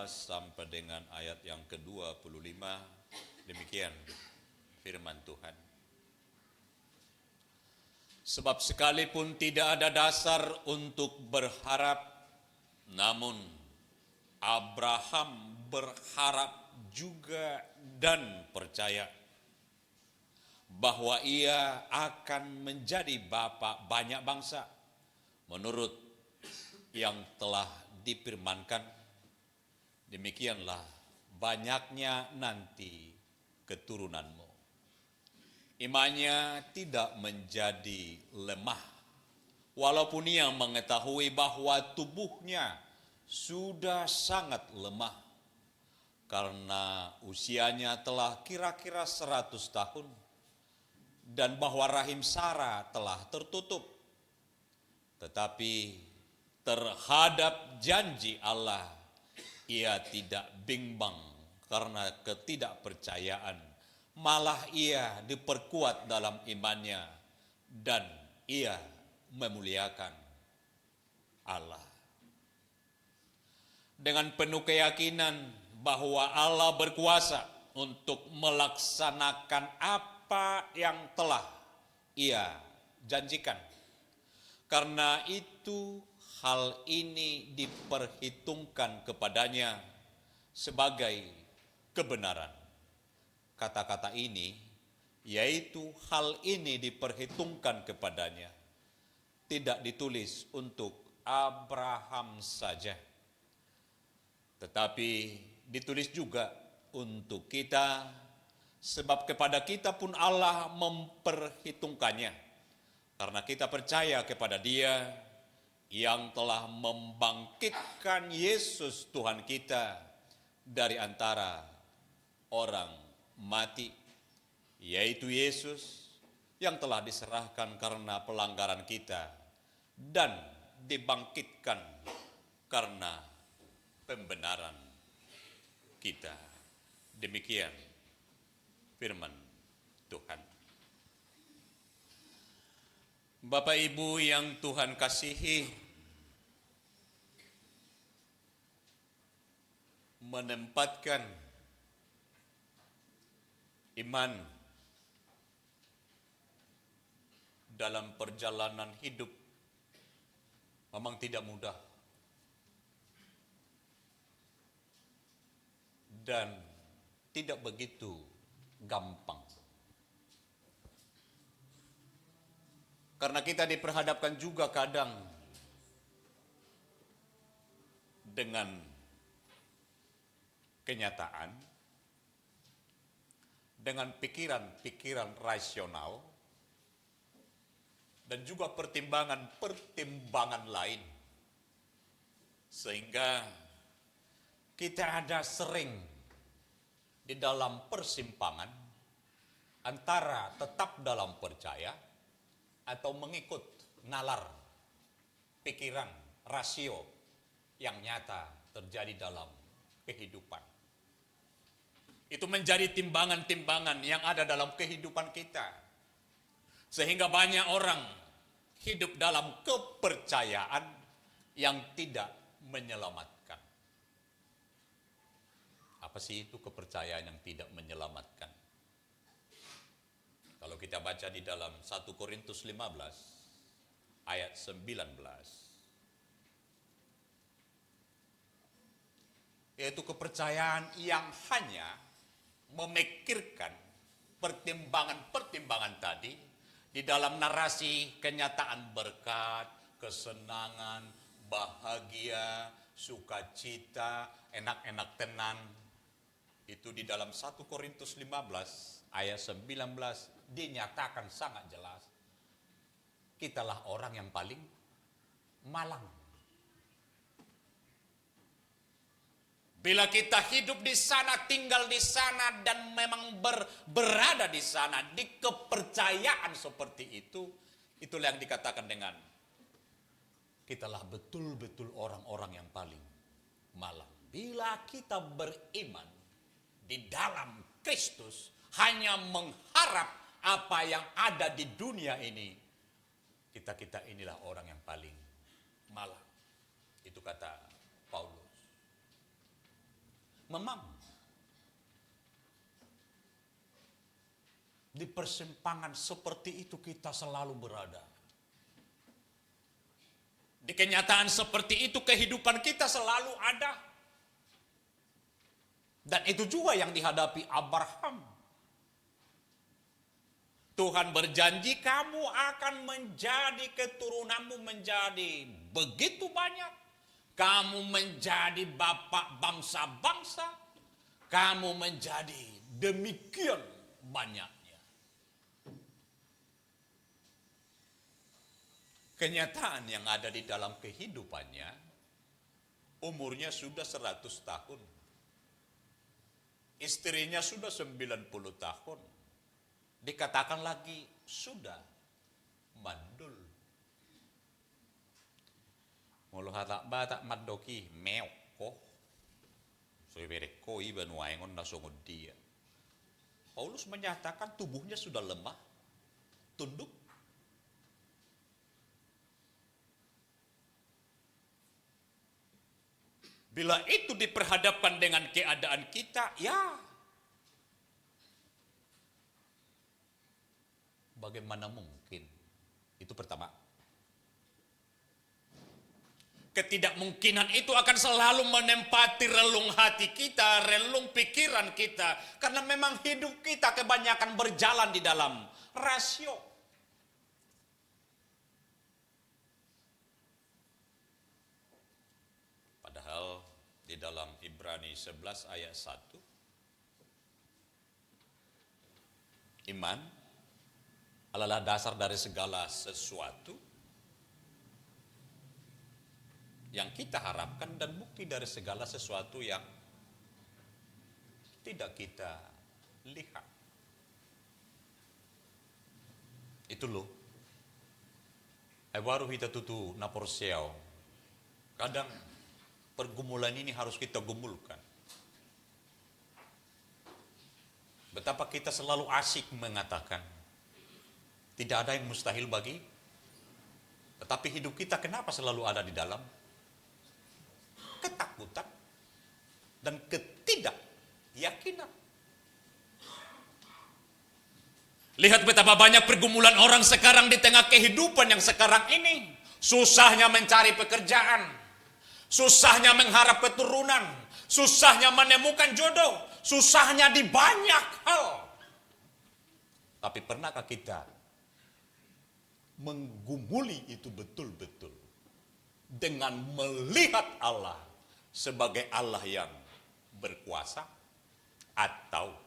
sampai dengan ayat yang ke-25. Demikian firman Tuhan. Sebab sekalipun tidak ada dasar untuk berharap, namun Abraham berharap juga dan percaya bahwa ia akan menjadi bapa banyak bangsa menurut yang telah difirmankan, demikianlah banyaknya nanti keturunanmu. Imannya tidak menjadi lemah, walaupun ia mengetahui bahwa tubuhnya sudah sangat lemah, karena usianya telah kira-kira 100 tahun, dan bahwa rahim Sarah telah tertutup. Tetapi terhadap janji Allah, ia tidak bimbang karena ketidakpercayaan, malah ia diperkuat dalam imannya dan ia memuliakan Allah. Dengan penuh keyakinan bahwa Allah berkuasa untuk melaksanakan apa yang telah ia janjikan. Karena itu hal ini diperhitungkan kepadanya sebagai kebenaran. Kata-kata ini, yaitu hal ini diperhitungkan kepadanya, tidak ditulis untuk Abraham saja, tetapi ditulis juga untuk kita, sebab kepada kita pun Allah memperhitungkannya, karena kita percaya kepada Dia yang telah membangkitkan Yesus Tuhan kita dari antara orang mati, yaitu Yesus yang telah diserahkan karena pelanggaran kita dan dibangkitkan karena pembenaran kita. Demikian firman Tuhan. Bapak Ibu yang Tuhan kasihi, menempatkan iman dalam perjalanan hidup memang tidak mudah dan tidak begitu gampang. Karena kita diperhadapkan juga kadang dengan kenyataan, dengan pikiran-pikiran rasional, dan juga pertimbangan-pertimbangan lain. Sehingga kita ada sering di dalam persimpangan antara tetap dalam percaya atau mengikut nalar pikiran rasio yang nyata terjadi dalam kehidupan. Itu menjadi timbangan-timbangan yang ada dalam kehidupan kita. Sehingga banyak orang hidup dalam kepercayaan yang tidak menyelamatkan. Apa sih itu kepercayaan yang tidak menyelamatkan? Kalau kita baca di dalam 1 Korintus 15 ayat 19. Yaitu kepercayaan yang hanya memikirkan pertimbangan-pertimbangan tadi di dalam narasi kenyataan berkat, kesenangan, bahagia, sukacita, enak-enak tenang. Itu di dalam 1 Korintus 15 ayat 19 dinyatakan sangat jelas. Kitalah orang yang paling malang. Bila kita hidup di sana, tinggal di sana, dan memang berada di sana, di kepercayaan seperti itu, itulah yang dikatakan dengan kitalah betul-betul orang-orang yang paling malang. Bila kita beriman di dalam Kristus, hanya mengharap apa yang ada di dunia ini, kita inilah orang yang paling malang. Itu kata Paulus. memang di persimpangan seperti itu kita selalu berada. Di kenyataan seperti itu kehidupan kita selalu ada. Dan itu juga yang dihadapi Abraham. Tuhan berjanji kamu akan menjadi, keturunanmu menjadi begitu banyak. Kamu menjadi bapak bangsa-bangsa. Kamu menjadi demikian banyaknya. Kenyataan yang ada di dalam kehidupannya, umurnya sudah 100 tahun. Istrinya sudah 90 tahun. Dikatakan lagi sudah mandul. Mulu hatak batak madoki meok ko. Soibere ko iban waengon nasungod dia. Paulus menyatakan tubuhnya sudah lemah, tunduk. Bila itu diperhadapkan dengan keadaan kita, ya bagaimana mungkin? Itu pertama. Ketidakmungkinan itu akan selalu menempati relung hati kita, relung pikiran kita. Karena memang hidup kita kebanyakan berjalan di dalam rasio. Padahal di dalam Ibrani 11 ayat 1, iman adalah dasar dari segala sesuatu yang kita harapkan dan bukti dari segala sesuatu yang tidak kita lihat. Itu loh. Baru kita tutu naporsiao. Kadang pergumulan ini harus kita gumulkan. Betapa kita selalu asik mengatakan tidak ada yang mustahil bagi. Tetapi hidup kita kenapa selalu ada di dalam ketakutan dan ketidakyakinan. Lihat betapa banyak pergumulan orang sekarang di tengah kehidupan yang sekarang ini. Susahnya mencari pekerjaan, susahnya mengharap keturunan, susahnya menemukan jodoh, susahnya di banyak hal. Tapi pernahkah kita menggumuli itu betul-betul dengan melihat Allah sebagai Allah yang berkuasa, atau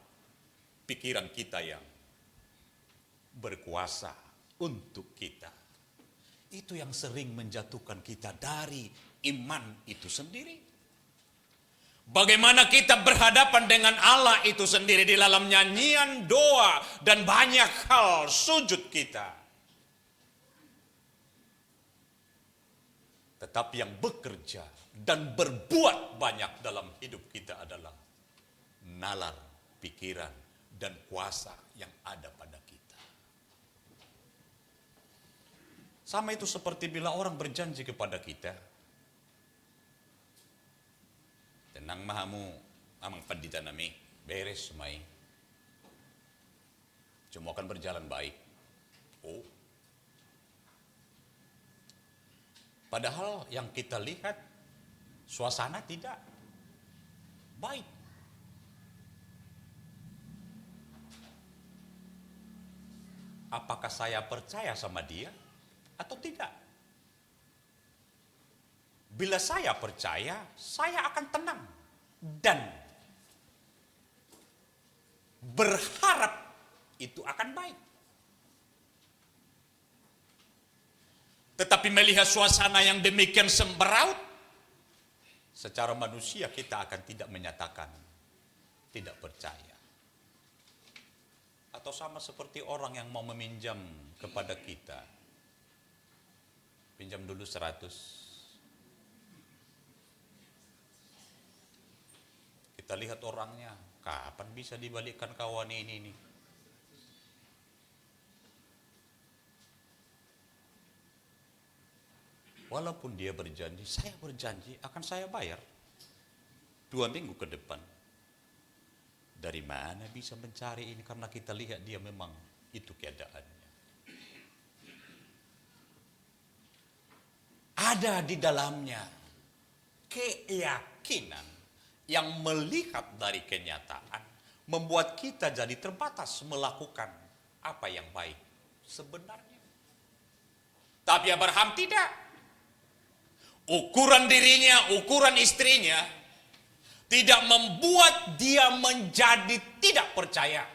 pikiran kita yang berkuasa untuk kita? Itu yang sering menjatuhkan kita dari iman itu sendiri. Bagaimana kita berhadapan dengan Allah itu sendiri di dalam nyanyian, doa, dan banyak hal sujud kita. Tetapi yang bekerja dan berbuat banyak dalam hidup kita adalah nalar, pikiran, dan kuasa yang ada pada kita. Sama itu seperti bila orang berjanji kepada kita, tenang mahamu, amang pandita nami, beres mai. Cuma akan berjalan baik. Oh. Padahal yang kita lihat, suasana tidak baik. Apakah saya percaya sama dia atau tidak? Bila saya percaya, saya akan tenang dan berharap itu akan baik. Tetapi melihat suasana yang demikian semberaut, secara manusia kita akan tidak menyatakan tidak percaya. Atau sama seperti orang yang mau meminjam kepada kita. Pinjam dulu 100. Kita lihat orangnya, kapan bisa dibalikkan kawan ini nih? Walaupun dia berjanji, saya berjanji akan saya bayar 2 minggu ke depan. Dari mana bisa mencari ini? Karena kita lihat dia memang itu keadaannya. Ada di dalamnya keyakinan yang melihat dari kenyataan membuat kita jadi terbatas melakukan apa yang baik sebenarnya. Tapi Abraham tidak. Ukuran dirinya, ukuran istrinya tidak membuat dia menjadi tidak percaya.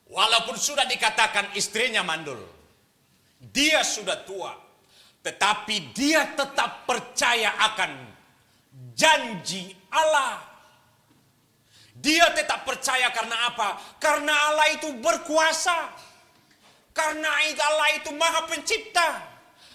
Walaupun sudah dikatakan istrinya mandul, dia sudah tua, tetapi dia tetap percaya akan janji Allah. Dia tetap percaya karena apa? Karena Allah itu berkuasa. Karena Allah itu Maha Pencipta.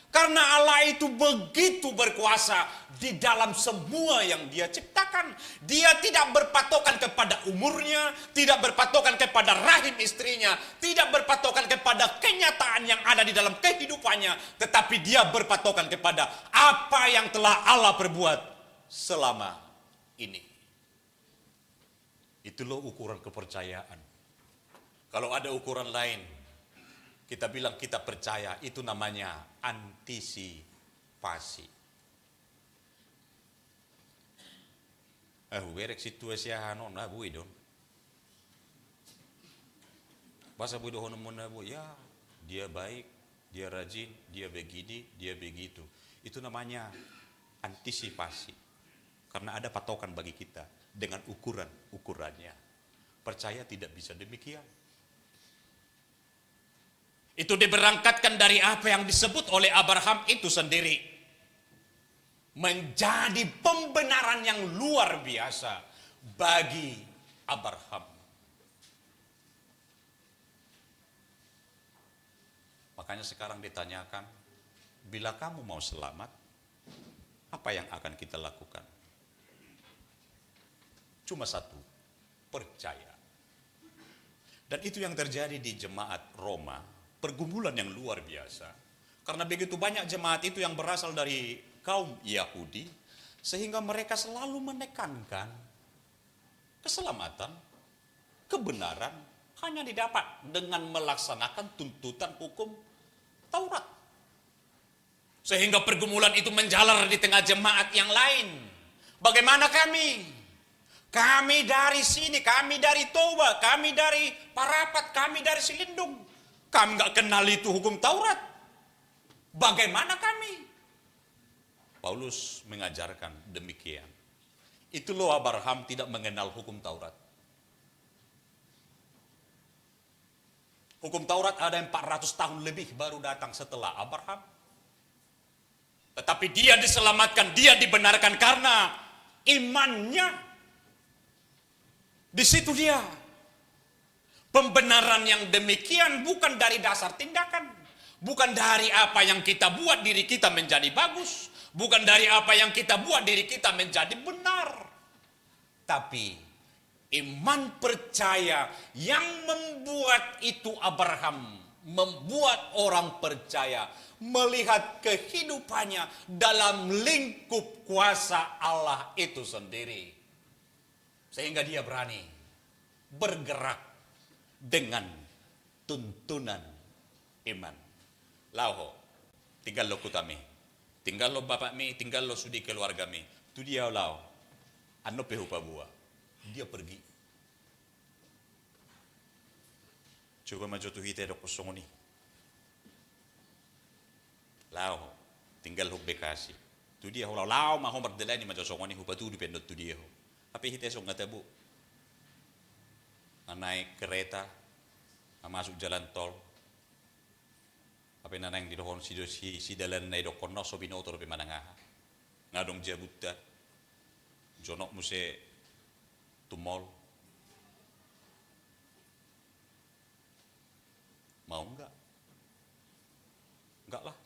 Karena Allah itu begitu berkuasa di dalam semua yang dia ciptakan. Dia tidak berpatokan kepada umurnya, tidak berpatokan kepada rahim istrinya, tidak berpatokan kepada kenyataan yang ada di dalam kehidupannya, tetapi dia berpatokan kepada apa yang telah Allah perbuat selama ini. Itulah ukuran kepercayaan. Kalau ada ukuran lain, kita bilang kita percaya, itu namanya antisipasi. Werek situasi hanon na bui don. Bahasa bui dohon mona bu, ya dia baik, dia rajin, dia begini, dia begitu. Itu namanya antisipasi. Karena ada patokan bagi kita dengan ukurannya. Percaya tidak bisa demikian. Itu diberangkatkan dari apa yang disebut oleh Abraham itu sendiri. Menjadi pembenaran yang luar biasa bagi Abraham. Makanya sekarang ditanyakan, bila kamu mau selamat, apa yang akan kita lakukan? Cuma satu, percaya. Dan itu yang terjadi di jemaat Roma. Pergumulan yang luar biasa. Karena begitu banyak jemaat itu yang berasal dari kaum Yahudi, sehingga mereka selalu menekankan keselamatan, kebenaran hanya didapat dengan melaksanakan tuntutan hukum Taurat. Sehingga pergumulan itu menjalar di tengah jemaat yang lain. Bagaimana kami? Kami dari sini, kami dari Toba, kami dari Parapat, kami dari Silindung. Kami nggak kenal itu hukum Taurat. Bagaimana kami? Paulus mengajarkan demikian. Itu loh Abraham tidak mengenal hukum Taurat. Hukum Taurat ada 400 tahun lebih baru datang setelah Abraham. Tetapi dia diselamatkan, dia dibenarkan karena imannya. Di situ dia. Pembenaran yang demikian bukan dari dasar tindakan. Bukan dari apa yang kita buat diri kita menjadi bagus. Bukan dari apa yang kita buat diri kita menjadi benar. Tapi iman percaya yang membuat itu Abraham. Membuat orang percaya. Melihat kehidupannya dalam lingkup kuasa Allah itu sendiri. Sehingga dia berani bergerak dengan tuntunan iman. Lauho, tinggal lo kutami, tinggal lo bapak mi, tinggal lo sudi keluarga mi. Tu dia lau, ano pehupa buah, dia pergi. Coba maju tu hite dok kosong ni. Lauho, tinggal lo Bekasi. Tu dia lau maho berdelai ni maju songoni hupa tu dipendot tu dia. Tapi hite song ngata bu. Naik kereta, masuk jalan tol. Apa yang di dohon si dalan na idok kono so binoto robe manangah. Ngadong jabuta. Jonok muse tumol. Mau enggak? Enggak lah.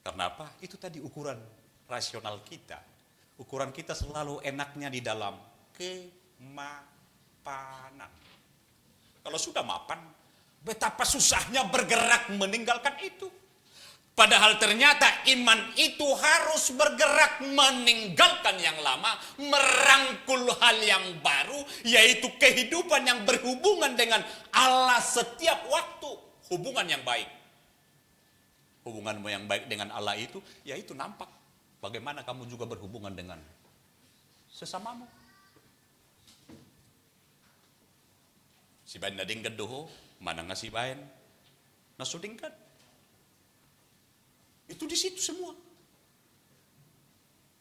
Karena apa? Itu tadi ukuran rasional kita. Ukuran kita selalu enaknya di dalam kemapanan. Kalau sudah mapan, betapa susahnya bergerak meninggalkan itu. Padahal ternyata iman itu harus bergerak meninggalkan yang lama, merangkul hal yang baru, yaitu kehidupan yang berhubungan dengan Allah setiap waktu. Hubungan yang baik. Hubunganmu yang baik dengan Allah itu, yaitu nampak bagaimana kamu juga berhubungan dengan sesamamu. Si bain nading gedoho, mana ngasih bain, nasudingkan. Itu di situ semua.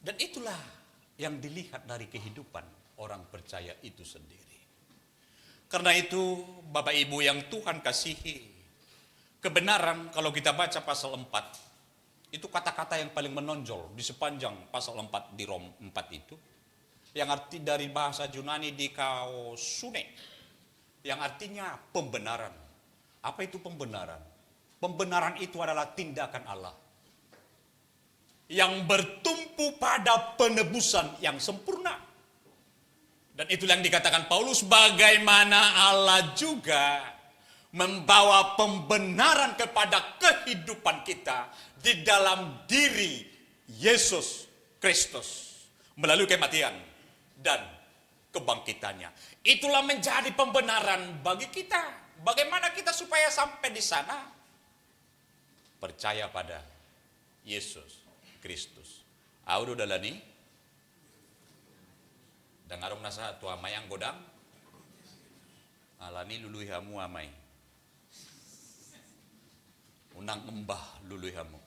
Dan itulah yang dilihat dari kehidupan orang percaya itu sendiri. Karena itu, Bapak Ibu yang Tuhan kasihi, kebenaran kalau kita baca pasal 4, itu kata-kata yang paling menonjol di sepanjang pasal 4 di Rom 4 itu, yang arti dari bahasa Yunani dikaosune, yang artinya pembenaran. Apa itu pembenaran? Pembenaran itu adalah tindakan Allah yang bertumpu pada penebusan yang sempurna. Dan itulah yang dikatakan Paulus, bagaimana Allah juga membawa pembenaran kepada kehidupan kita di dalam diri Yesus Kristus melalui kematian dan kebangkitannya. Itulah menjadi pembenaran bagi kita. Bagaimana kita supaya sampai di sana? Percaya pada Yesus Kristus. Audo dalani dangarong nasa tu amay ang godang alani luluy hamu amay unang embah luluy hamu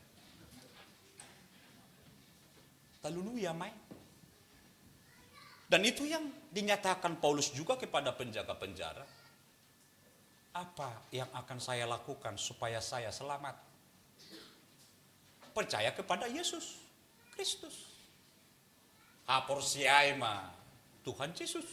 taluluy amay. Dan itu yang dinyatakan Paulus juga kepada penjaga penjara. Apa yang akan saya lakukan supaya saya selamat? Percaya kepada Yesus Kristus. Hapor siay ma Tuhan Yesus.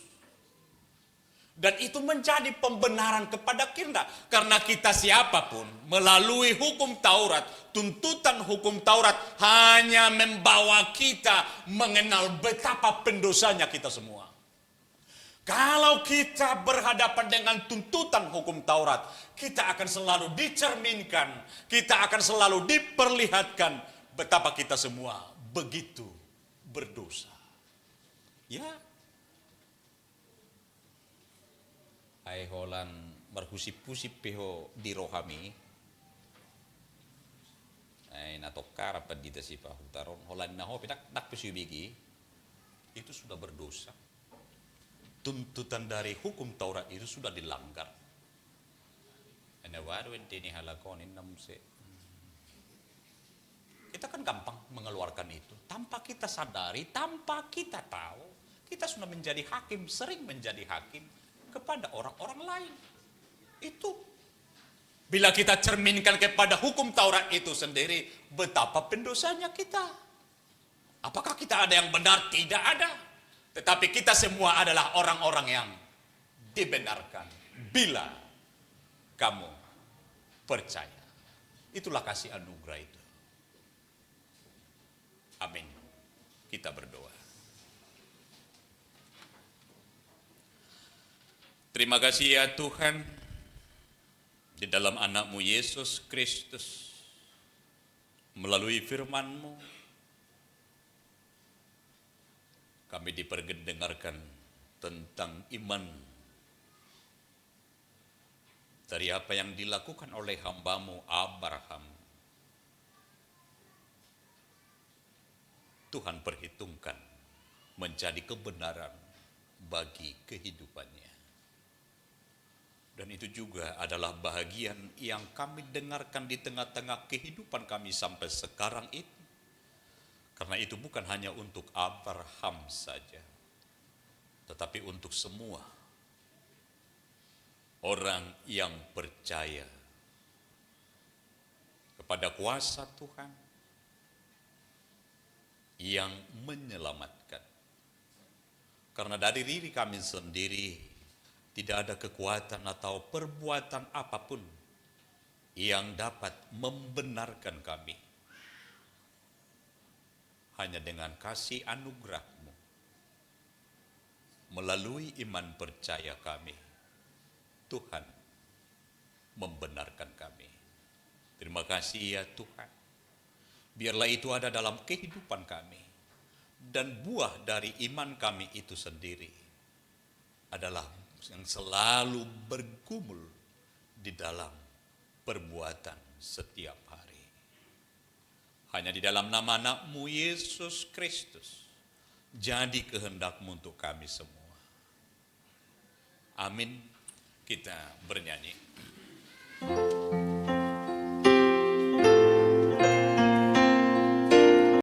Dan itu menjadi pembenaran kepada kita. Karena kita siapapun melalui hukum Taurat, tuntutan hukum Taurat hanya membawa kita mengenal betapa pendosanya kita semua. Kalau kita berhadapan dengan tuntutan hukum Taurat, kita akan selalu dicerminkan, kita akan selalu diperlihatkan betapa kita semua begitu berdosa. Ya. Ai holan marhusip-husip peho di rohami. Ai natokar apa dita si pahutaron holan naho pidak dak pesubigi. Itu sudah berdosa. Tuntutan dari hukum Taurat itu sudah dilanggar. Kita kan gampang mengeluarkan itu. Tanpa kita sadari, tanpa kita tahu. Kita sudah menjadi hakim, sering menjadi hakim kepada orang-orang lain. Itu. Bila kita cerminkan kepada hukum Taurat itu sendiri, betapa pendosanya kita. Apakah kita ada yang benar? Tidak ada. Tetapi kita semua adalah orang-orang yang dibenarkan bila kamu percaya. Itulah kasih anugerah itu. Amin. Kita berdoa. Terima kasih ya Tuhan, di dalam anak-Mu Yesus Kristus, melalui firman-Mu, kami diperdengarkan tentang iman dari apa yang dilakukan oleh hamba-Mu Abraham. Tuhan perhitungkan menjadi kebenaran bagi kehidupannya. Dan itu juga adalah bahagian yang kami dengarkan di tengah-tengah kehidupan kami sampai sekarang itu. Karena itu bukan hanya untuk Abraham saja, tetapi untuk semua orang yang percaya kepada kuasa Tuhan yang menyelamatkan. Karena dari diri kami sendiri tidak ada kekuatan atau perbuatan apapun yang dapat membenarkan kami. Hanya dengan kasih anugerah-Mu, melalui iman percaya kami, Tuhan membenarkan kami. Terima kasih ya Tuhan. Biarlah itu ada dalam kehidupan kami. Dan buah dari iman kami itu sendiri adalah yang selalu bergumul di dalam perbuatan setiap hari. Hanya di dalam nama anak-Mu Yesus Kristus, jadi kehendak-Mu untuk kami semua. Amin. Kita bernyanyi.